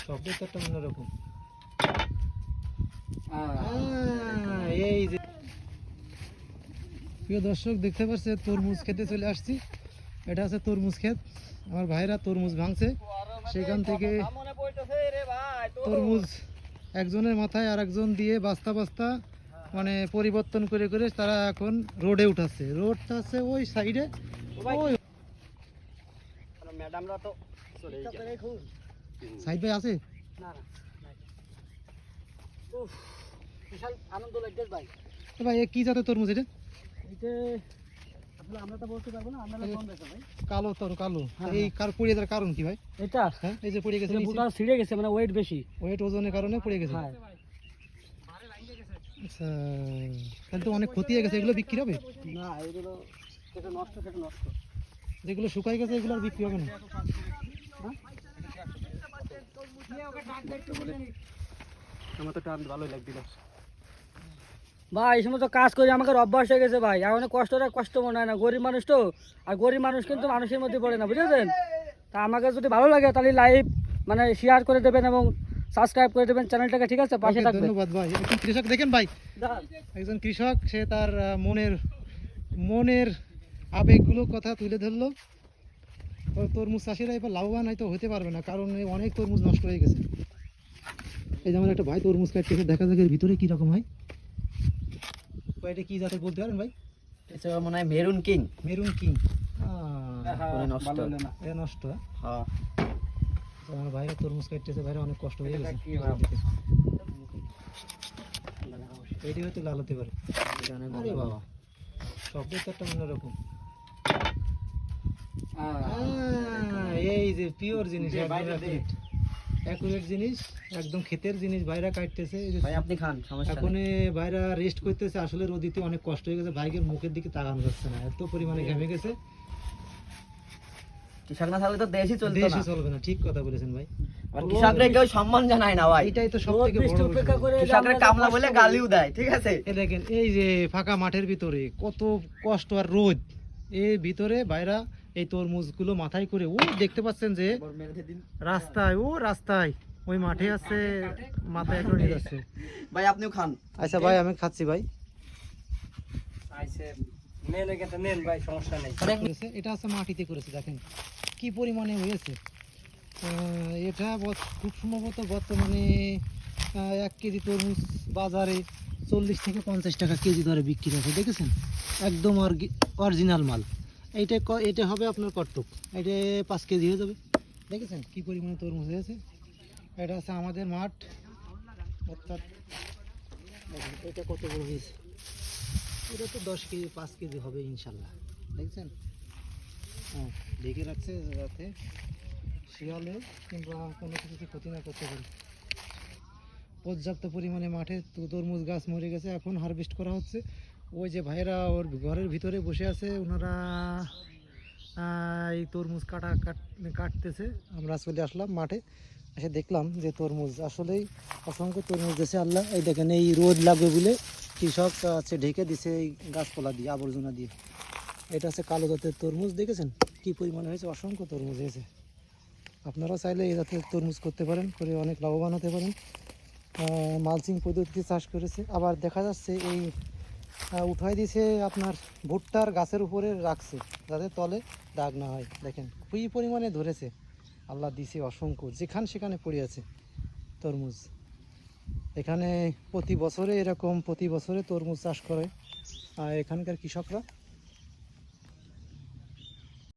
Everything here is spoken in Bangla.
শব্দের তো একটা অন্যরকম। এই যে প্রিয় দর্শক দেখতে পাচ্ছে তরমুজ খেতে চলে আসছি। এটা আছে তরমুজ ক্ষেত, আমার ভাইরা তরমুজ ভাঙছে, সেখান থেকে তরমুজ একজনের মাথায় আর একজন দিয়ে বাস্তা বাস্তা মানে পরিবর্তন করে করে তারা এখন রোডে উঠাচ্ছে। রোডটা আছে ওই সাইডে। ওই ম্যাডামরা তো চলে গেছে। সাইড ভাই আছে না না উফ বিশাল আনন্দ লাগছে ভাই। তো ভাই কি জাতের তরমুজ এটা? এইটা আসলে আমরা তো বলতে পারবো না, আমরা কোন দেশে ভাই? কালো কালো। হ্যাঁ, এই কার পড়ে যাওয়ার কারণ কি ভাই? এটা হ্যাঁ এই যে পড়ে গেছে, বুটা ছিঁড়ে গেছে, মানে ওয়েট বেশি, ওয়েট ওজনের কারণে পড়ে গেছে। হ্যাঁ আচ্ছা, তাহলে তো অনেক ক্ষতি হয়ে গেছে। এগুলো বিক্রি হবে না? এগুলো কেটে নষ্ট, কেটে নষ্ট। যেগুলো শুকাই গেছে এগুলো আর বিক্রি হবে না। আমার তো টান ভালোই লাগছিল ভাই। এই সময় তো কাজ করে আমাকে অভ্যাস হয়ে গেছে ভাই। এখন কষ্ট মনে হয় না, গরিব মানুষ তো। আর গরিব মানুষ কিন্তু মানুষের মধ্যে পড়ে না, বুঝেছেন? তা আমাকে যদি ভালো লাগে তাহলে লাইভ মানে শেয়ার করে দেবেন এবং সাবস্ক্রাইব করে দেবেন চ্যানেলটাকে, ঠিক আছে? পাশে থাকবেন। ধন্যবাদ ভাই। একজন কৃষক দেখেন ভাই, একজন কৃষক, সে তার মনের আবেগগুলো কথা তুলে ধরলো। তরমুজ চাষিরা এবার লাভবান হয়তো হতে পারবে না, কারণ অনেক তরমুজ নষ্ট হয়ে গেছে। এই যেমন একটা ভাই তরমুজ কাটতেছে, দেখা যাক এর ভিতরে কি রকম হয়। এটা কি জাতের বলতে পারেন ভাই? এটা মনে হয় মেরুন কিং। Maroon king. নষ্ট এটা নষ্ট। হ্যাঁ আমার ভাইরা তরমুজ কাটতেছে, ভাইরা অনেক কষ্ট হয়ে গেছে। এটি হয়তো লাল হতে পারে। আরে বাবা, শব্দের তো একটা অন্যরকম। এই যে পিওর জিনিস, অ্যাকুরেট জিনিস, একদম ক্ষেতের জিনিস ভাইরা কাটতেছে। ভাই আপনি খান, সমস্যা এখন ভাইরা রেস্ট করতেছে। আসলে রোদিতে অনেক কষ্ট হয়ে গেছে, ভাইয়ের মুখের দিকে তাকানো যাচ্ছে না, এত পরিমাণে ঘেমে গেছে। কৃষক না থাকলে তো দেশই চলবে না। দেশে চলবে না, ঠিক কথা বলেছেন ভাই। আর কৃষকরা কেউ সম্মান জানায় না ভাই। এটাই তো সবথেকে বড় বিষয়। কৃষকরা কামলা বলে গালিও দেয়, ঠিক আছে? এই দেখেন, এই যে ফাঁকা মাঠের ভিতরে কত কষ্ট আর রোদ, এর ভিতরে ভাইরা এই তরমুজগুলো মাথায় করে, ও দেখতে পাচ্ছেন যে রাস্তায় ওই মাঠে আছে, মাথায় করে নিয়ে যাচ্ছে। ভাই আপনিও খান। আচ্ছা ভাই, আমি খাচ্ছি ভাই। এটা আছে মাটিতে করেছে, দেখেন কি পরিমাণে হয়েছে। এটা খুব সম্ভবত বর্তমানে 1 কেজি তরমুজ বাজারে 40 থেকে 50 টাকা কেজি দরে বিক্রি হচ্ছে, দেখেছেন? একদম অরিজিনাল মাল। এটা হবে আপনার কটক, এটা 5 কেজি হয়ে যাবে। দেখেছেন কি পরিমাণে তরমুজ হয়েছে। এটা আছে আমাদের মাঠ, অর্থাৎ এটা কত বড় হয়েছে। এটা তো 10 কেজি 5 কেজি হবে ইনশাল্লাহ, দেখছেন? হ্যাঁ, ঢেকে রাখছে যাতে শিয়ালে কিংবা কোনো কিছু ক্ষতি না করতে পারে। পর্যাপ্ত পরিমাণে মাঠে তরমুজ গাছ মরে গেছে, এখন হারভেস্ট করা হচ্ছে। ওই যে ভাইরা ওর ঘরের ভিতরে বসে আছে, ওনারা এই তরমুজ কাটতেছে। আমরা চলে আসলাম মাঠে, এসে দেখলাম যে তরমুজ আসলেই অসংখ্য তরমুজ দিয়েছে আল্লাহ। এই দেখেন, এই রোদ লাগবে বলে কৃষক আছে ঢেকে দিছে এই গাছপালা দিয়ে, আবর্জনা দিয়ে। এটা হচ্ছে কালো জাতের তরমুজ, দেখেছেন কি পরিমাণে হয়েছে, অসংখ্য তরমুজ হয়েছে। আপনারাও চাইলে এই জাতের তরমুজ করতে পারেন, করে অনেক লাভবান হতে পারেন। মালচিং পদ্ধতিতে চাষ করেছে। আবার দেখা যাচ্ছে এই উঠাই দিয়েছে আপনার ভুট্টার গাছের উপরে রাখছে, যাতে তলে দাগ না হয়। দেখেন খুবই পরিমাণে ধরেছে, আল্লাহ দিছে অসংখ্য, যেখানে সেখানে পড়ে আছে তরমুজ। এখানে প্রতি বছরে তরমুজ চাষ করে এখানকার কৃষকরা।